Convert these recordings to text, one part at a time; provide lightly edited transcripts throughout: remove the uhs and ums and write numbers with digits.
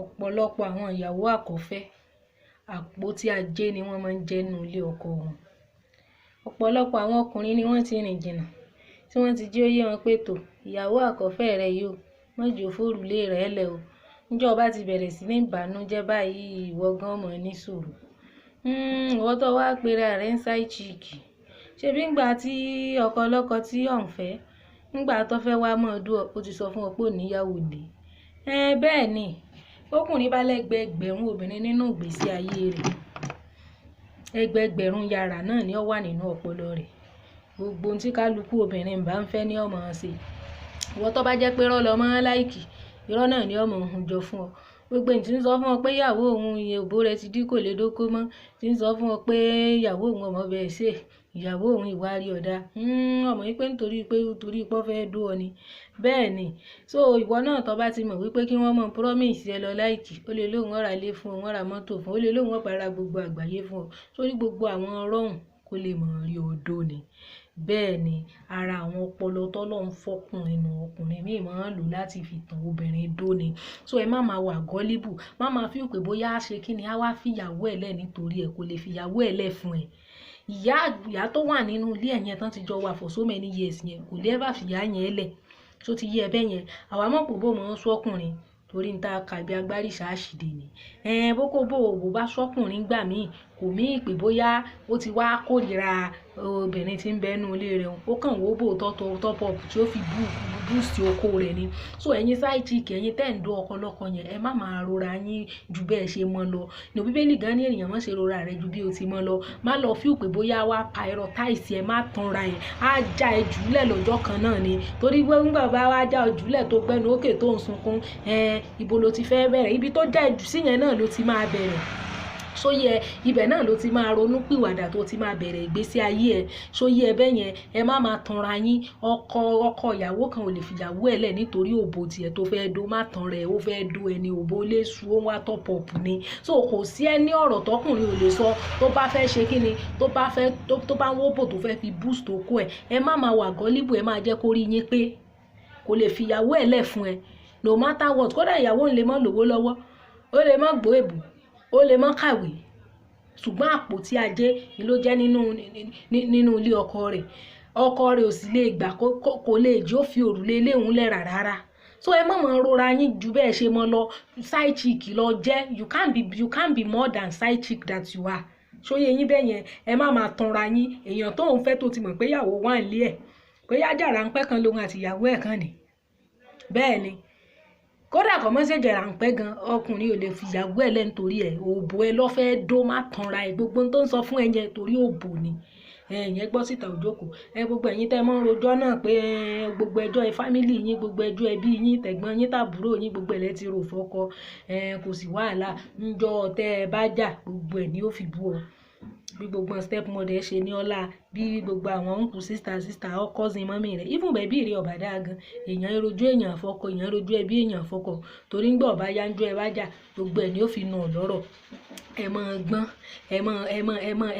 Ọ̀pọ̀lọpọ̀ àwọn ìyàwó àkọ́fẹ́ àpótí ajé ni wọ́n máa ń jẹ́ nínú ilé ọkọ wọn. Ọ̀pọ̀lọpọ̀ àwọn ọkùnrin ni wọ́n ti rìn jìnnà tí wọ́n ti jẹ́ ó yé wọn pé tò ìyàwó àkọ́fẹ́ rẹ yìí o má jò fórùlé rẹ̀ lẹ̀ o. Níjọ́ bá ti bẹ̀rẹ̀ sí ní ìbànújẹ́ báyìí ìwọ gan mọ̀ ní sùúrù. Ìwọ tó wá pera rẹ̀ ń side chick. Ṣebí ńgbà tí ọkọ ọlọ́kọ tí ò ń fẹ́ ńgbà tó fẹ́ wá mọ́ ọdún ó ti sọ fún ọ pé ò níyàwó lé. Bẹ́ẹ̀ ni ọkùnrin bá lẹ́gbẹ̀ẹ́gbẹ̀rún obìnrin nínú ìgbésí ayé rẹ̀ ẹgbẹ̀ẹ́gbẹ̀rún yàrá náà ni ó wà nínú ọpọlọ rẹ̀. Gbogbo ohun tí kálukú obìnrin bá ń fẹ́ ní ọmọ ṣe. Ìwọ tó bá jẹ́ pé irọ́ lọ mọ́ láìkì irọ́ náà ni ọmọ òun jọ fún ọ. Gbogbo ẹni tí ń sọ fún ọ pé ìyàwó òun òbó rẹ̀ ti dí kò lè dóko mọ́ tí ń sọ fún ọ pé ìyàwó òun ọmọ bẹ́ẹ̀ ṣe ìyàwó òun ìwà rí ọ̀dà ọmọ yìí pé nítorí pọ́ fẹ́ dó ọ ni. Bẹ́ẹ̀ ni so ìwọ náà tó bá ti mọ̀ wípé kí wọ́n mọ̀ promise ẹ lọ láìkì ó lè lóhùn ọ̀rà ilé fún ọ wọ́n ra mọ́tò fún ọ ó lè lóhùn ọ̀pára gbogbo àgbáyé fún ọ sórí gbogbo àwọn ọlọ́run kó lè mọ̀ rí odó ni. Bẹ́ẹ̀ ni ara àwọn ọpọlọ tọ́lọ́run fọ́kùnrin nù ọkùnrin míì máa ń lò láti fi tàn obìnrin dó ni. So ẹ má máa wà gọ́líbù má máa fi pé bóyá ṣe kí ni á wá fìyàwó ẹ̀ lẹ̀ nítorí ẹ̀ kò lè fìyàwó ẹ̀ lẹ̀ fún ẹ. Ìyá tó wà nínú ilé ẹ̀ yẹn tán ti jọ wà for so many years yẹn kò lè ever fìyà yẹn lẹ̀ tó ti yé ẹ bẹ́ẹ̀ yẹn àwa mọ̀ pé bó mọ̀ ń sọ́kùnrin torí ń ta kàbí agbárí ṣáàṣìdè ni. Bókó bò bá sọ́kùnrin gbà míì kò mí pé bóyá ó ti wá kórìíra obìnrin tí ń bẹ nínú ilé rẹ̀ ó kàn wó bò top up tí ó fi boost oko rẹ̀ ni. So ẹ̀yin side chick ẹ̀yin tẹ́ ń dó ọkọ lọ́kọ yẹn ẹ má máa rora yín ju bẹ́ẹ̀ ṣe mọ́ lọ. Ní Bíbélì gan ní ènìyàn má ṣe rora rẹ̀ ju bí o ti mọ́ lọ. Má lọ feel pé bóyá wá prioritize ẹ má tanra ẹ á já ẹ jùlẹ̀ lọ́jọ́ kan náà ni torí pé nígbà bá wá já ọ jùlẹ̀ tó gbẹnu òkè tó ń sunkún ibo ló ti fẹ́ bẹ̀rẹ̀ ibi tó já ẹ jù sí yẹn náà ló ti máa bẹ̀rẹ̀. Sóyẹ ibẹ̀ náà ló ti máa ronú pìwàdà tó ti máa bẹ̀rẹ̀ ìgbésí ayé ẹ sóyẹ ẹ bẹ́ẹ̀ yẹn ẹ má máa tanra yín ọkọ ìyàwó kan ò lè fìyàwó ẹ̀ lẹ̀ nítorí òbò tiẹ̀ tó fẹ́ dó má tan rẹ̀ ó fẹ́ dó ẹni òbó lé su ó wá top up ni. So kò sí ẹni ọ̀rọ̀ tọkùnrin ò lè sọ tó bá fẹ́ ṣe kí ni tó bá ń wóbò tó fẹ́ fi boost oko ẹ má máa wà gọ́líbù ẹ máa jẹ́ kó rí yín pé kò lè fìyàwó ẹ̀ lẹ̀ fún ẹ no matter what kódà ìyàwó ń lè mọ́ lówó lọ́wọ́ ó lè mọ́ gbó èbù ó lè mọ́ kàwé ṣùgbọ́n àpótí ajé ni ló jẹ́ nínú ilé ọkọ rẹ̀ ò sì lè gbà kó lè jó fi òrùlé ilé òun lẹ̀ rárá. So ẹ má mọ̀ rora yín ju bẹ́ẹ̀ ṣe mọ́ lọ side chick lọ jẹ́ you can't be more than side chick that you are. Ṣóyè yín bẹ́ẹ̀ yẹn ẹ má máa tanra yín èèyàn tó ń fẹ́ tó ti mọ̀ pé ìyàwó wà nílé ẹ̀ pé yájàrá ń pẹ́ kan lòun àti ìyàwó ẹ̀ kan ni. Bẹ́ẹ̀ ni kódà kò mọ́ ṣèjẹ̀ ráńpẹ́ gan ọkùnrin ò lè fìyàwó ẹ̀ lẹ̀ nítorí ẹ̀ òbò ẹ lọ́ fẹ́ dó má tanra ẹ̀ gbogbo tó ń sọ fún ẹ yẹn torí òbò ni. Ìyẹn gbọ́ síta òjòkó gbogbo ẹ̀yin tẹ́ mọ́ ń rojọ́ náà pé gbogbo ẹjọ́ ẹ fámìlì yín gbogbo ẹjọ́ ẹbí yín tẹ̀gbọ́n yín tàbúrò yín gbogbo ẹ̀ lẹ́ ti rò fọ́kọ kò sí wàhálà ńjọ́ tẹ́ ẹ bá jà gbogbo ẹ̀ ni ó fi bú ọ bí gbogbo step mother ṣe ní ọlá bí gbogbo àwọn uncle sister cousin mọ́mí rẹ̀ even bẹ̀bí rẹ̀ ọ̀bà dáa gan èèyàn rojú èèyàn fọ́kọ èèyàn rojú ẹbí èèyàn fọ́kọ torí ńgbà ọba yánjú ẹ bá jà gbogbo ẹ̀ ni ó fi nà ọ́ lọ́rọ̀ ẹ mọ̀ gbọ́n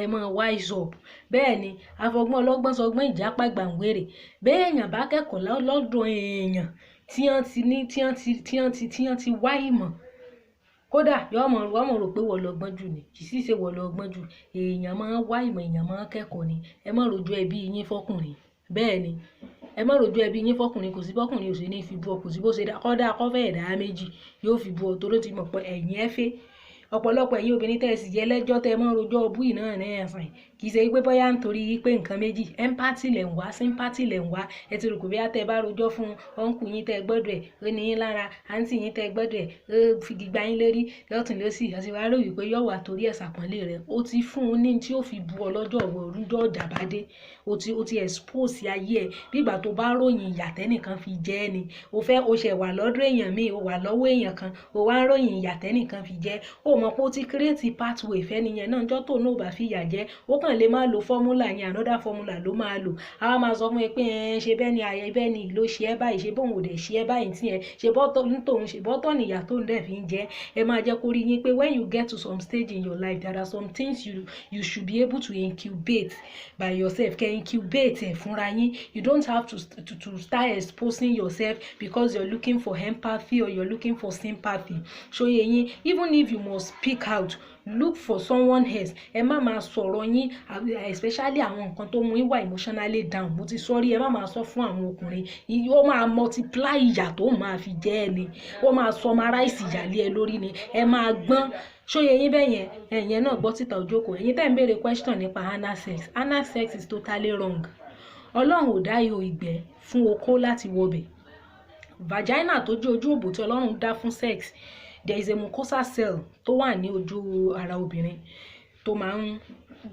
ẹ mọ̀ wise up. Bẹ́ẹ̀ ni afọgbọ́n ọlọ́gbọ́n sọgbọ́n ìjápá gbàǹwèrè bẹ́ẹ̀ èèyàn bá kẹ́kọ̀ọ́ lọ́dọ̀ èèyàn tí wọ́n ti wá ìmọ̀ kódà yọmọ rò pé wọ́n lọ gbọ́n jù ni kì í sì ṣe wọ́n lọ gbọ́n jù èèyàn máa ń wá ìmọ̀ èèyàn máa ń kẹ́kọ̀ọ́ ni ẹ má rojú ẹbí yín fọkùnrin. Bẹ́ẹ̀ ni ẹ má rojú ẹbí yín fọkùnrin kò sí fọkùnrin ò sí ní fi bú ọ kò sí bó ṣe kọ́dà akọ́fẹ́ ẹ̀dá méjì yóò fi bú ọ torí ti mọ̀ pé ẹ̀yìn ẹ fẹ́ ọ̀pọ̀lọpọ̀ ẹ̀yin obìnrin tẹ́ ẹ sì jẹ́ lẹ́jọ́ tẹ́ ẹ mọ́ rojọ́ ọbú yìí náà ní ẹ̀sìn kì í ṣe pé bóyá nítorí pé nǹkan méjì empathy lẹ̀ ń wá sympathy lẹ̀ ń wá ẹ ti rò kò bí tẹ́ ẹ bá rojọ́ fún ọ̀nkù yín tẹ́ ẹ gbọ́dọ̀ ẹ̀ ó ní yín lára àǹtí yín tẹ́ ẹ gbọ́dọ̀ ẹ̀ ó fi gbígbá yín lérí lọ́tún lọ́sì àti wàá rò wípé yọ̀wà torí ẹ̀ sàpọ́nlé rẹ̀ ó ti fún un ní tí ó fi bu ọ lọ́jọ́ ọ̀wọ́ orújọ́ ọ̀jàbádé ó ti expose ayé ẹ̀ bí ìgbà tó bá ròyìn ìyàtẹ́nìkan fi jẹ́ ẹni ó ṣẹ̀ wà lọ́dọ̀ èèyàn míì ó wà lọ́wọ́ èèyàn kan ó wá ń ròyìn ìyàtẹ́nìkan fi jẹ́ ó mọ̀ pé ó ti create pathway fẹ́ni yẹn náà ọjọ́ tó náà bá fìyà jẹ ó kàn lè má lo formula yẹn another formula ló máa lò àwa máa sọ fún ẹ pé ṣe bẹ́ẹ̀ ni àyè bẹ́ẹ̀ ni ló ṣe ẹ́ báyìí ṣe bóun ò dẹ̀ ṣe ẹ́ báyìí tí ẹ ṣe bọ́tọ̀ nìyà tó ń dẹ̀ fi ń jẹ́ ẹ máa jẹ́ kó rí yín pé when you get to some stage in your life there are some things you should be able to incubate by yourself kẹ́ incubate ẹ̀ fúnra yín you don't have to start exposing yourself because you're looking for empathy or you're looking for sympathy ṣóyè yín even if you must speak out look for someone else ẹ má máa sọ̀rọ̀ yín especially àwọn nǹkan tó mú yín wà emotionally down mo ti sọ́rí ẹ má máa sọ fún àwọn ọkùnrin ó máa multiply ìyà tó máa fi jẹ́ ẹ ni ó máa summarize ìyàlẹ́ ẹ lórí ni ẹ máa gbọ́n ṣóyè yín bẹ́ẹ̀ yẹn ẹ̀yẹn náà gbọ́ títà òjókòó ẹ̀yin tẹ́ ń béèrè question nípa anal sex is totally wrong ọlọ́run ò dá ihò ìgbẹ́ fún okó láti wọbẹ̀ vagina tó jẹ́ ojú òbò tí ọlọ́run dá fún sex there is a mucosa cell tó wà ní ojú ara obìnrin tó máa ń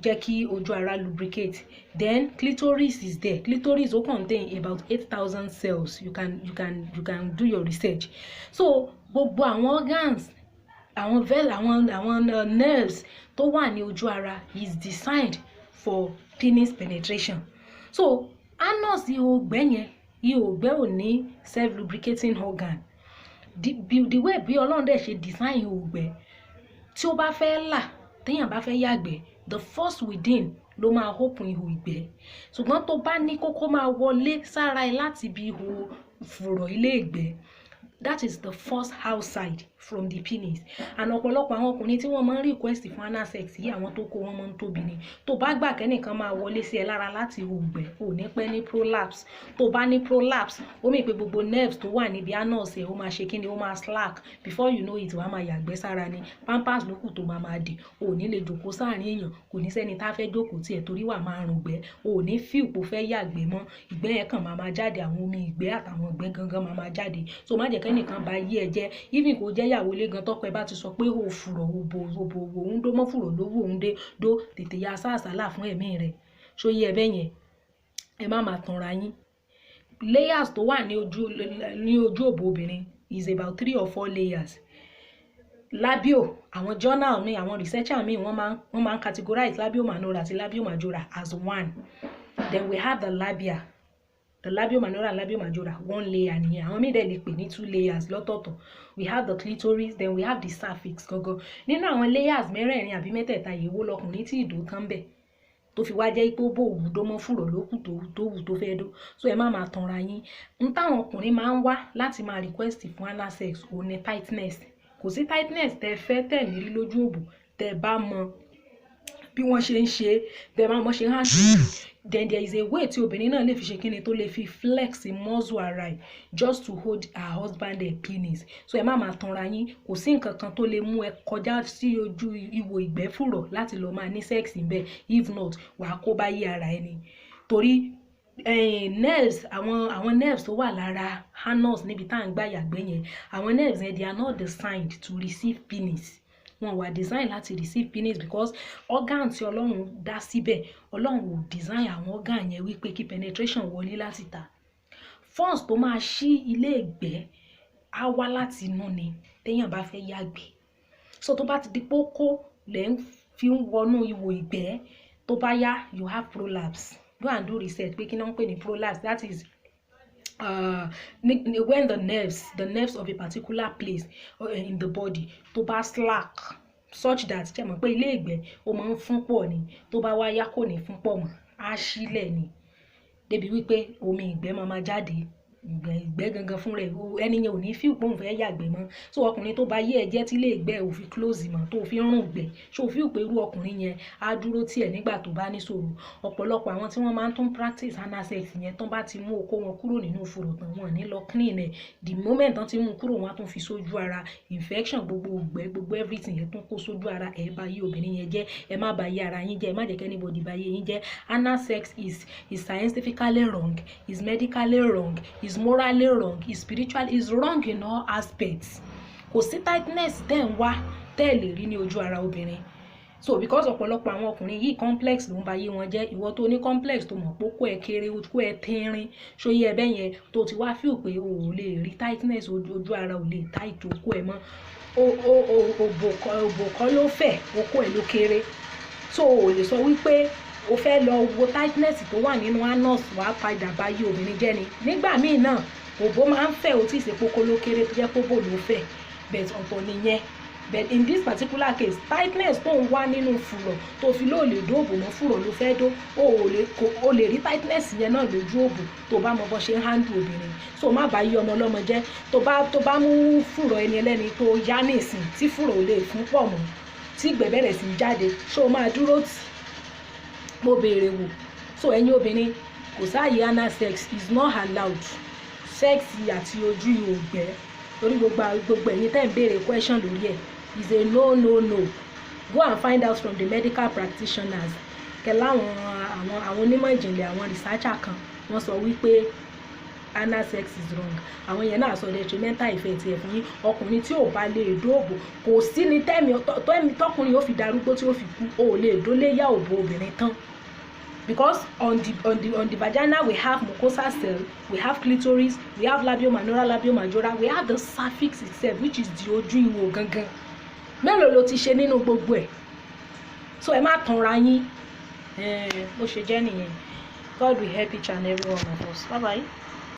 jẹ́ kí ojú ara lubricate then clitoris is there clitoris ó contain about 8,000 cells you can do your research so gbogbo àwọn organs àwọn nerves tó wà ní ojú ara is designed for penis penetration so anus ihò ìgbẹ́ yẹn ihò ìgbẹ́ ò ní self lubricating organ the way bí ọlọ́run dẹ̀ ṣe design ihò ìgbẹ́ tí ó bá fẹ́ là téèyàn bá fẹ́ yàgbẹ́ the force within ló máa open ihò ìgbẹ́ ṣùgbọ́n tó bá ní kókó máa wọlé sára ẹ láti bí ihò fùrọ̀ ilé ìgbẹ́ that is the force outside from the penis and ọ̀pọ̀lọpọ̀ àwọn ọkùnrin tí wọ́n máa ń request fún anal sex yìí àwọn tó kó wọn máa ń tóbi ni tó bá gbà kẹ́nìkan máa wọlé sí ẹ lára láti ihò ìgbẹ́ ò ní pẹ́ ní prolapse tó bá ní prolapse ó mì pé gbogbo nerves tó wà níbi anus ẹ̀ ó máa ṣe kíni ó máa slack before you know it wàá máa yàgbẹ́ sára ni pampers lókù tó máa dì ò ní lè jòkó sáàrin èèyàn kò ní sẹ́ni tá fẹ́ jókòó tiẹ̀ torí wà máa rùn gbẹ́ ò ní feel pé ó fẹ́ yàgbẹ́ mọ́ ìgbẹ́ yẹn kàn máa jáde àwọn omi ìgbẹ́ àtàwọn ìgbẹ́ gangan máa jáde so má jẹ́ kẹ́nìkan bá yí ẹ jẹ́ even kò jẹ́ ìyàwó lé gan tọ́pẹ́ bá ti sọ pé ó fùrọ̀ òbò òun dó mọ́ fùrọ̀ lówó òun dé dó tètè ya sáàsálà fún ẹ̀mí rẹ̀ ṣó yẹ bẹ́ẹ̀ yẹn ẹ má máa tanra yín layers tó wà ní ojú òbò obìnrin is about 3 or 4 layers labio àwọn journal mi àwọn researcher mi wọ́n máa ń categorize labio minora àti labio majora as one then we have the labia the labio minora and labio majora 1 layer nìyẹn àwọn míì dẹ̀ lè pè ní 2 layers lọ́tọ̀ọ̀tọ̀ we have the clitoris then we have the cervix gangan nínú àwọn layers mẹ́rẹ̀ẹ̀rin àbí mẹ́tẹ̀ẹ̀ta yìí wo lọkùnrin tí ìdó tán bẹ̀ tó fi wá jẹ́ pé ó bò wù dó mọ́ fùrọ̀ lókù tó wù tó fẹ́ dó so ẹ má máa tanra yín n táwọn ọkùnrin máa ń wá láti máa request fún anal sex òun ni tightness kò sí tightness tẹ́ fẹ́ tẹ̀ nírí lójú òbò tẹ́ bá mọ bí wọ́n ṣe ń ṣe tẹ́ bá mọ ṣe hàn sí then there is a way tí obìnrin náà lè fi ṣe kíni tó lè fi flex muscle ara ẹ̀ just to hold her husband penis so ẹ má máa tanra yín kò sí nǹkan kan tó lè mú ẹ kọjá sí ojú ihò ìgbẹ́ fùrọ̀ láti lọ máa ní sex níbẹ̀ if not wàá kó bá yí ara ẹni torí nerves àwọn nerves tó wà lára anus níbi tá à ń gbà yàgbẹ́ yẹn àwọn nerves yẹn they are not designed to receive penis wọn wà design láti receive penis because organ tí ọlọ́run dá síbẹ̀ ọlọ́run ò design àwọn organ yẹn wípé kí penetration wọlé láti ta force tó máa ṣí ilé ìgbẹ́ á wá láti inú ni téèyàn bá fẹ́ yàgbẹ́ so tó bá ti di pókó lẹ́ ń fi ń wọnú ihò ìgbẹ́ tó bá yá you have prolapse go and do research pé kí náà ń pè ní prolapse that is when the nerves of a particular place in the body tó bá slack such that ṣe mọ̀ pé ilé ìgbẹ́ ó máa ń fún pọ̀ ni tó bá wá yá kò ní fún pọ̀ mọ́ á sílẹ̀ ni débi wípé omi ìgbẹ́ máa jáde ìgbẹ́ gangan fún rẹ̀ ẹni yẹn ò ní fíìl pé òun fẹ́ yàgbẹ́ mọ́ so ọkùnrin tó bá yé ẹ̀jẹ̀ tí ilé ìgbẹ́ ò fi close mọ́ tó fi ń rùn gbẹ́ so fíìl pé irú ọkùnrin yẹn á dúró tiẹ̀ nígbà tó bá níṣòro ọ̀pọ̀lọpọ̀ àwọn tí wọ́n máa ń tún practice anal sex yẹn tán bá ti mú okó wọn kúrò nínú fùrọ̀ tán wọn ní lọ clean ẹ̀ the moment tán ti mú kúrò wọn á tún fi sójú ara infection gbogbo ògbẹ́ gbogbo everything yẹn tún kó sójú ara ẹ̀ bá yé obìnrin yẹn jẹ́ ẹ má bá yé ara yín jẹ́ ẹ má jẹ́ kí anybody bá yé yín jẹ́ anal sex is scientifically wrong is medically wrong is morally wrong is spiritual is wrong in all aspects kò sí tightness tẹ́ ń wá tẹ́ lè rí ní ojú ara obìnrin so because ọ̀pọ̀lọpọ̀ àwọn ọkùnrin yìí complex ló ń ba yé wọn jẹ́. Ìwọ tó ní complex tó mọ̀ pé okó ẹ kéré okó ẹ tínrín ṣóyé ẹbẹ́ yẹn tó ti wá feel pé o ò lè rí tightness ojú ara ò lè tight okó ẹ mọ́ òbò kan ló fẹ̀ okó ẹ ló kéré so o lè sọ wípé o fẹ́ lọ wo tightness tó wà nínú anus wàá padà bá yé obìnrin jẹ́ ni. Nígbà míì náà òbò máa ń fẹ̀ ó tí ì ṣe kókó ló kéré tó jẹ́ kóbò ló fẹ̀ but ọ̀tọ̀ nìyẹn. But in this particular case tightness tó ń wá nínú fùrọ̀ tó fi lóò lè dóòbò mọ́ fùrọ̀ ló fẹ́ dó o lè rí tightness yẹn náà lójú òbò tó bá mọ bó ṣe ń handle obìnrin so má bá yí ọmọ ọlọ́mọ jẹ́ tó bá mú fùrọ̀ ẹni ẹlẹ́ni tó yá nìsín tí fùrọ̀ ò lè fún pọ̀ mọ́ tí ìgbẹ́ bẹ̀rẹ̀ sí jáde ṣó máa dúró tì mo béèrè wò so ẹ̀yin obìnrin kò sáàyè anal sex is not allowed sex àti ojú ihò gbẹ́ torí gbogbo ẹ̀yin tẹ́ ń béèrè question lórí ẹ̀ is a no go and find out from the medical practitioners kẹlẹ́ àwọn onímọ̀ ìjìnlẹ̀ àwọn researcher kan wọ́n sọ wípé anal sex is wrong àwọn yẹn náà sọ detrimental effect ẹ̀ fún yín. Ọkùnrin tí ò bá lè dóòbò kò sí ní tẹ́mi tọkùnrin yóò fi darúgbó tí ó fi kú o lè dóléyà òbò obìnrin tán because on the vagina we have mucosa cell, we have clitoris, we have labiomanora, labiomajora, we have the cervix itself which is the ojú ihò gangan. Mélòó ló ti ṣe nínú gbogbo ẹ̀ so ẹ má tanra yín bó ṣe jẹ́ nìyẹn. God will help each and every one of us. Bye bye.